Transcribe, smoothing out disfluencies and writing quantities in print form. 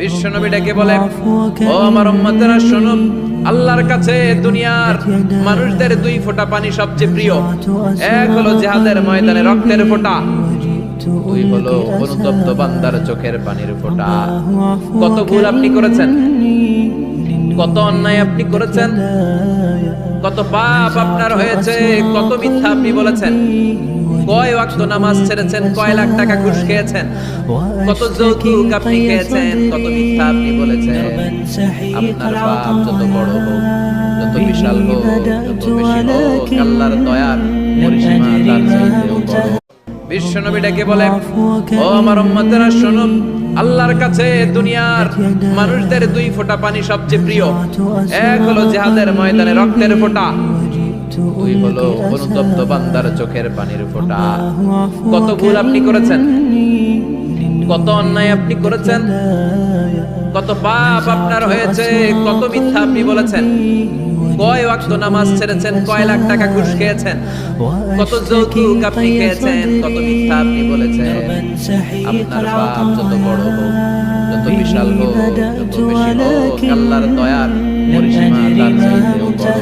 বিশ্বনবী ডেকে বলে, ও আমার উম্মতেরা শোনো, আল্লাহর কাছে দুনিয়ার মানুষদের দুই ফোঁটা পানি সবচেয়ে প্রিয়। এক হলো জিহাদের ময়দানে রক্তের ফোঁটা, দুই হলো অনুতপ্ত বান্দার চোখের পানির ফোঁটা। কত ভুল আপনি করেছেন, কত অন্যায় আপনি করেছেন, কত পাপ আপনার হয়েছে, কত মিথ্যা আপনি বলেছেন, কয় ওয়াক্ত নামাজ ছেড়েছেন, কয় লাখ টাকা ঘুষ খেয়েছেন, কত যৌতুক আপনি খেয়েছেন, কত মিথ্যা আপনি বলেছেন। আপনার পাপ যত বড় হোক, যত বিশাল হোক, যত বেশি হোক, আল্লাহর দয়ার পরিসীমা তার চাইতেও বড়। বিশ্বনবী ডেকে বলে, ও আমার উম্মতেরা শোনো, আল্লাহর কাছে দুনিয়ার মানুষদের দুই ফোঁটা পানি সবচেয়ে প্রিয়। এক হলো জিহাদের ময়দানে রক্তের ফোঁটা, দুই হলো অনুতপ্ত বান্দার চোখের পানির ফোঁটা। কত ভুল আপনি করেছেন, কত অন্যায় আপনি করেছেন, কত পাপ আপনার হয়েছে, কত মিথ্যা আপনি বলেছেন, কয় ওয়াক্ত নামাজ ছেড়েছেন, কয় লাখ টাকা ঘুষ খেয়েছেন, কত যৌতুক আপনি খেয়েছেন, কত মিথ্যা আপনি বলেছেন। আপনার পাপ যত বড় হোক, যত বিশাল হোক, যত বেশি হোক, আল্লাহর দয়ার পরিসীমা তার চাইতেও বড়।